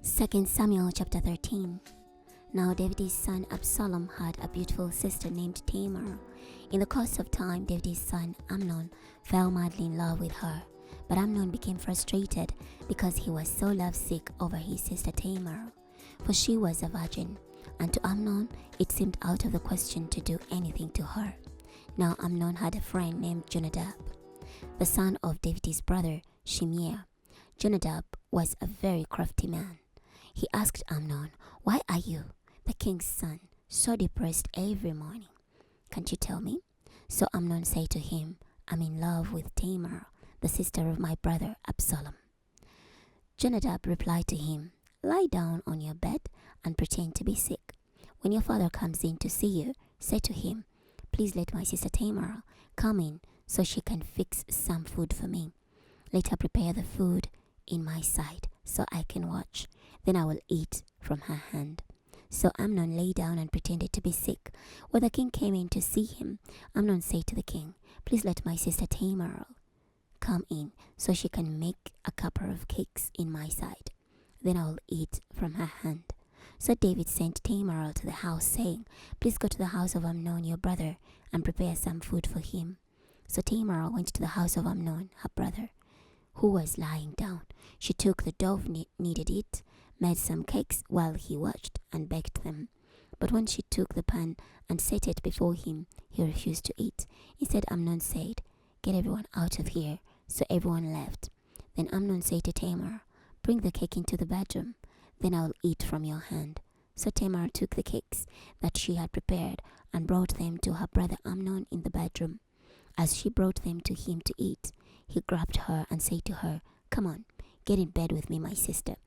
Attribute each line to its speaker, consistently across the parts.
Speaker 1: 2 Samuel chapter 13. Now David's son Absalom had a beautiful sister named Tamar. In the course of time, David's son Amnon fell madly in love with her. But Amnon became frustrated because he was so lovesick over his sister Tamar, for she was a virgin, and to Amnon it seemed out of the question to do anything to her. Now Amnon had a friend named Jonadab, the son of David's brother Shimea. Jonadab was a very crafty man. He asked Amnon, "Why are you, the king's son, so depressed every morning? Can't you tell me?" So Amnon said to him, "I'm in love with Tamar, the sister of my brother Absalom." Jonadab replied to him, "Lie down on your bed and pretend to be sick. When your father comes in to see you, say to him, 'Please let my sister Tamar come in so she can fix some food for me. Let her prepare the food in my sight so I can watch. Then I will eat from her hand." So Amnon lay down and pretended to be sick. When the king came in to see him, Amnon said to the king, "Please let my sister Tamar come in so she can make a couple of cakes in my sight. Then I will eat from her hand." So David sent Tamar to the house, saying, "Please go to the house of Amnon your brother and prepare some food for him." So Tamar went to the house of Amnon her brother, who was lying down. She took the dough kneaded it, made some cakes while he watched, and baked them. But when she took the pan and set it before him, he refused to eat. Instead, Amnon said, "Get everyone out of here." So everyone left. Then Amnon said to Tamar, "Bring the cake into the bedroom, then I will eat from your hand." So Tamar took the cakes that she had prepared and brought them to her brother Amnon in the bedroom. As she brought them to him to eat, he grabbed her and said to her, "Come on, get in bed with me, my sister."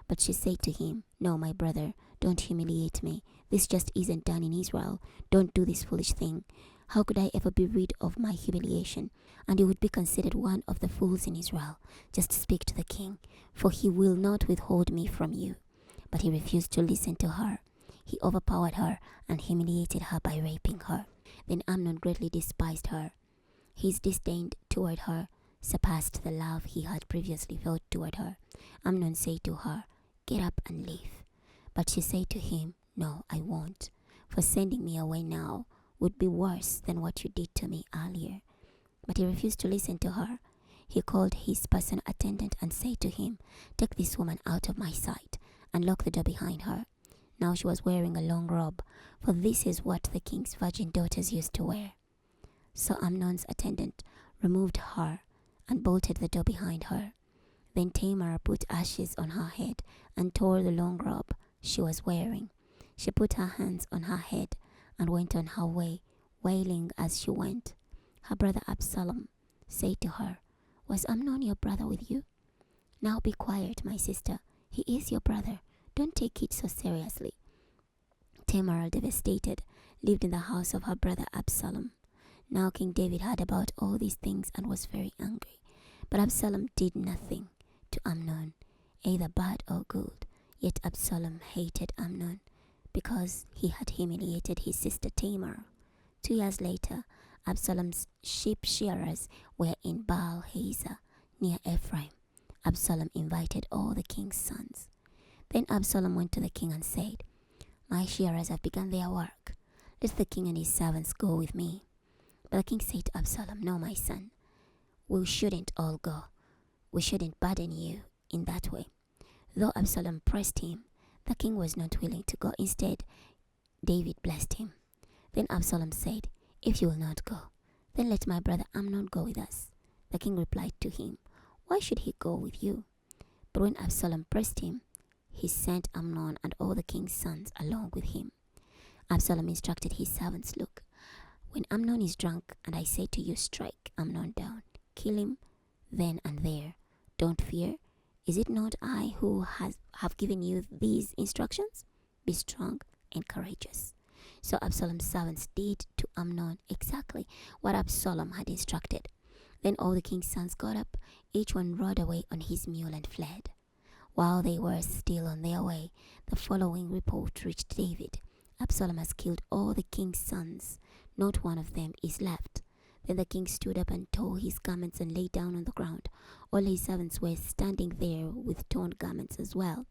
Speaker 1: But she said to him, "No, my brother, don't humiliate me. This just isn't done in Israel. Don't do this foolish thing. How could I ever be rid of my humiliation? And you would be considered one of the fools in Israel. Just speak to the king, for he will not withhold me from you." But he refused to listen to her. He overpowered her and humiliated her by raping her. Then Amnon greatly despised her. His disdain toward her surpassed the love he had previously felt toward her. Amnon said to her, "Get up and leave." But she said to him, "No, I won't, for sending me away now would be worse than what you did to me earlier." But he refused to listen to her. He called his personal attendant and said to him, "Take this woman out of my sight and lock the door behind her." Now she was wearing a long robe, for this is what the king's virgin daughters used to wear. So Amnon's attendant removed her and bolted the door behind her. Then Tamar put ashes on her head and tore the long robe she was wearing. She put her hands on her head and went on her way, wailing as she went. Her brother Absalom said to her, "Was Amnon your brother with you? Now be quiet, my sister. He is your brother. Don't take it so seriously." Tamar, devastated, lived in the house of her brother Absalom. Now King David heard about all these things and was very angry. But Absalom did nothing to Amnon, either bad or good. Yet Absalom hated Amnon because he had humiliated his sister Tamar. 2 years later, Absalom's sheep shearers were in Baal Hazor near Ephraim. Absalom invited all the king's sons. Then Absalom went to the king and said, "My shearers have begun their work. Let the king and his servants go with me." But the king said to Absalom, "No, my son, we shouldn't all go. We shouldn't burden you in that way." Though Absalom pressed him, the king was not willing to go. Instead, David blessed him. Then Absalom said, "If you will not go, then let my brother Amnon go with us." The king replied to him, "Why should he go with you?" But when Absalom pressed him, he sent Amnon and all the king's sons along with him. Absalom instructed his servants, "Look, when Amnon is drunk and I say to you, 'Strike Amnon down, kill him then and there,' don't fear. Is it not I who have given you these instructions? Be strong and courageous." So Absalom's servants did to Amnon exactly what Absalom had instructed. Then all the king's sons got up, each one rode away on his mule and fled. While they were still on their way, the following report reached David: "Absalom has killed all the king's sons. Not one of them is left." Then the king stood up and tore his garments and lay down on the ground. All his servants were standing there with torn garments as well.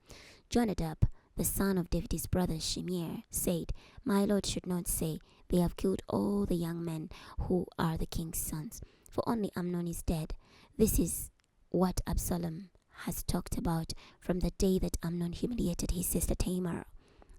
Speaker 1: Jonadab, the son of David's brother Shimei, said, My lord should not say, They have killed all the young men who are the king's sons, for only Amnon is dead. This is what Absalom has talked about from the day that Amnon humiliated his sister Tamar.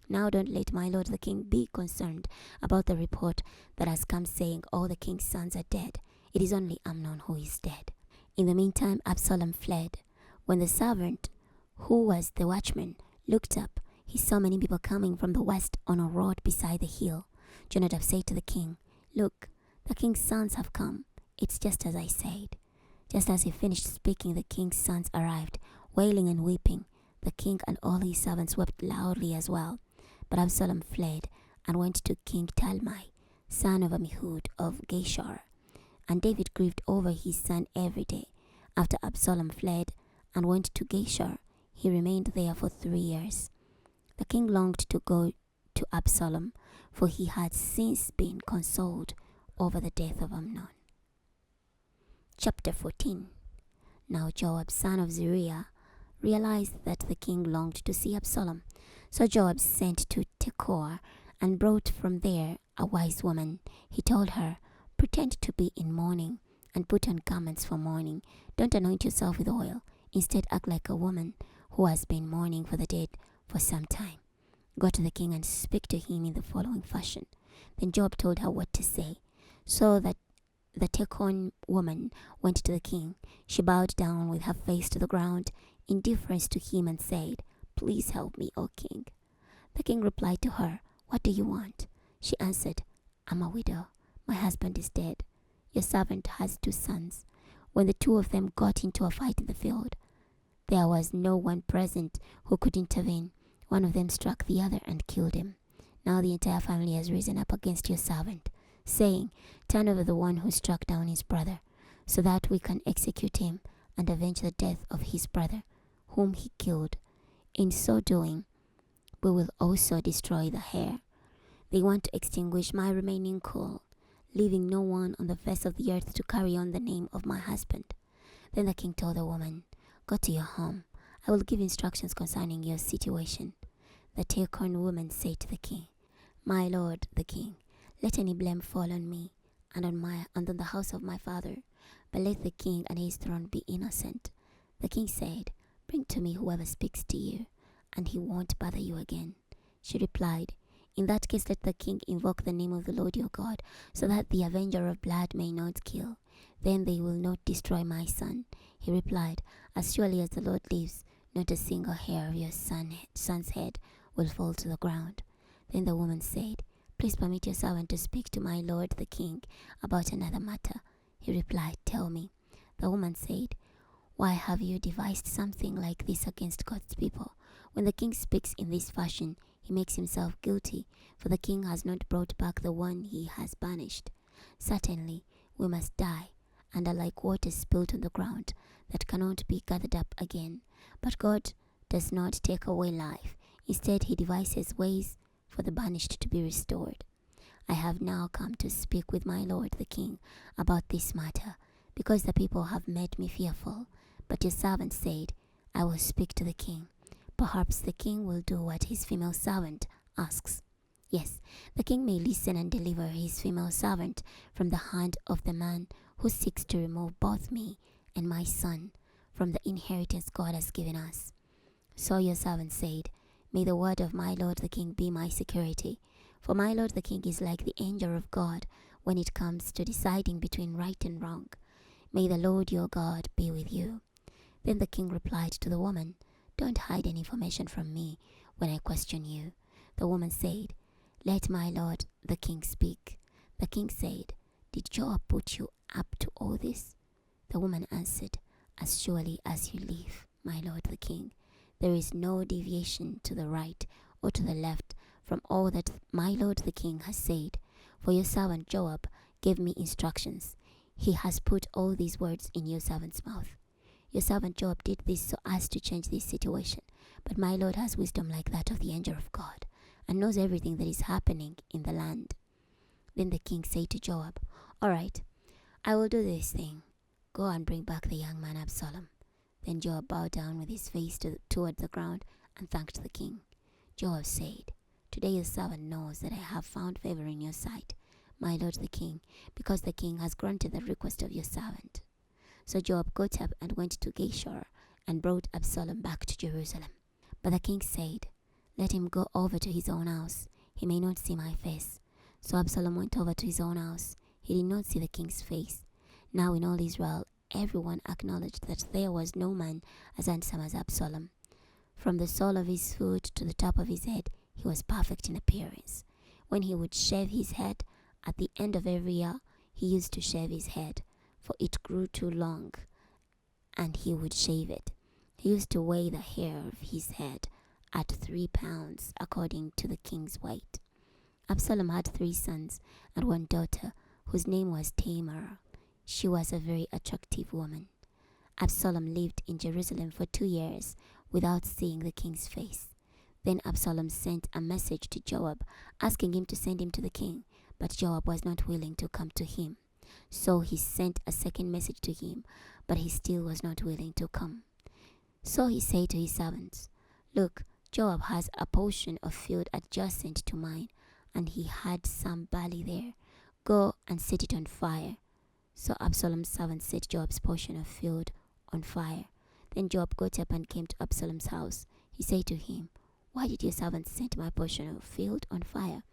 Speaker 1: Now don't let my lord the king be concerned about the report that has come saying all the king's sons are dead. It is only Amnon who is dead. In the meantime, Absalom fled. When the servant, who was the watchman, looked up, he saw many people coming from the west on a road beside the hill. Jonadab said to the king, Look, the king's sons have come. It's just as I said. Just as he finished speaking, the king's sons arrived, wailing and weeping. The king and all his servants wept loudly as well. But Absalom fled and went to King Talmai, son of Ammihud of Geshur. And David grieved over his son every day. After Absalom fled and went to Geshur, he remained there for 3 years. The king longed to go to Absalom, for he had since been consoled over the death of Amnon. Chapter 14. Now Joab, son of Uriah, realized that the king longed to see Absalom. So Joab sent to Tekoa and brought from there a wise woman. He told her, Pretend to be in mourning and put on garments for mourning. Don't anoint yourself with oil. Instead, act like a woman who has been mourning for the dead for some time. Go to the king and speak to him in the following fashion. Then Joab told her what to say. So that the Tekoan woman went to the king. She bowed down with her face to the ground in deference to him and said, Please help me, O king. The king replied to her, What do you want? She answered, I'm a widow. My husband is dead. Your servant has 2 sons. When the 2 of them got into a fight in the field, there was no one present who could intervene. One of them struck the other and killed him. Now the entire family has risen up against your servant, saying, Turn over the one who struck down his brother, so that we can execute him and avenge the death of his brother, whom he killed. In so doing, we will also destroy the heir. They want to extinguish my remaining coal, leaving no one on the face of the earth to carry on the name of my husband. Then the king told the woman, Go to your home. I will give instructions concerning your situation. The Tekoan woman said to the king, My lord, the king, let any blame fall on me and on the house of my father, but let the king and his throne be innocent. The king said, Bring to me whoever speaks to you, and he won't bother you again. She replied, In that case, let the king invoke the name of the Lord your God, so that the avenger of blood may not kill. Then they will not destroy my son. He replied, As surely as the Lord lives, not a single hair of your son's head will fall to the ground. Then the woman said, Please permit your servant to speak to my lord the king about another matter. He replied, Tell me. The woman said, Why have you devised something like this against God's people? When the king speaks in this fashion, he makes himself guilty, for the king has not brought back the one he has banished. Certainly, we must die, and are like water spilled on the ground that cannot be gathered up again. But God does not take away life. Instead, he devises ways for the banished to be restored. I have now come to speak with my lord the king about this matter, because the people have made me fearful. But your servant said, I will speak to the king. Perhaps the king will do what his female servant asks. Yes, the king may listen and deliver his female servant from the hand of the man who seeks to remove both me and my son from the inheritance God has given us. So your servant said, May the word of my lord the king be my security, for my lord the king is like the angel of God when it comes to deciding between right and wrong. May the Lord your God be with you. Then the king replied to the woman, Don't hide any information from me when I question you. The woman said, Let my lord the king speak. The king said, Did Joab put you up to all this? The woman answered, As surely as you live, my lord the king, there is no deviation to the right or to the left from all that my lord the king has said. For your servant Joab gave me instructions. He has put all these words in your servant's mouth. Your servant Joab did this so as to change this situation. But my lord has wisdom like that of the angel of God, and knows everything that is happening in the land. Then the king said to Joab, All right, I will do this thing. Go and bring back the young man Absalom. Then Joab bowed down with his face toward the ground and thanked the king. Joab said, "Today your servant knows that I have found favor in your sight, my lord the king, because the king has granted the request of your servant." So Joab got up and went to Geshur and brought Absalom back to Jerusalem. But the king said, "Let him go over to his own house. He may not see my face." So Absalom went over to his own house. He did not see the king's face. Now in all Israel, everyone acknowledged that there was no man as handsome as Absalom. From the sole of his foot to the top of his head, he was perfect in appearance. When he would shave his head, at the end of every year, he used to shave his head, for it grew too long, and he would shave it. He used to weigh the hair of his head at 3 pounds, according to the king's weight. Absalom had 3 sons and 1 daughter, whose name was Tamar. She was a very attractive woman. Absalom lived in Jerusalem for 2 years without seeing the king's face. Then Absalom sent a message to Joab, asking him to send him to the king, but Joab was not willing to come to him. So he sent a second message to him, but he still was not willing to come. So he said to his servants, "Look, Joab has a portion of field adjacent to mine, and he had some barley there. Go and set it on fire." So Absalom's servant set Joab's portion of field on fire. Then Joab got up and came to Absalom's house. He said to him, "Why did your servant set my portion of field on fire?"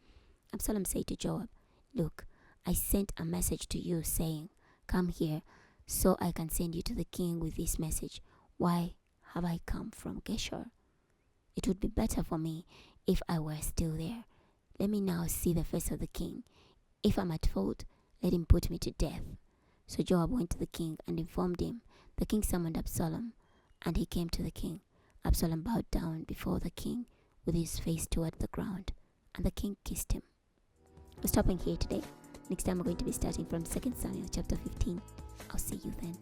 Speaker 1: Absalom said to Joab, "Look, I sent a message to you saying, 'Come here, so I can send you to the king with this message.' Why have I come from Geshur? It would be better for me if I were still there. Let me now see the face of the king. If I'm at fault, let him put me to death." So Joab went to the king and informed him. The king summoned Absalom, and he came to the king. Absalom bowed down before the king with his face toward the ground, and the king kissed him. We're stopping here today. Next time we're going to be starting from 2 Samuel chapter 15. I'll see you then.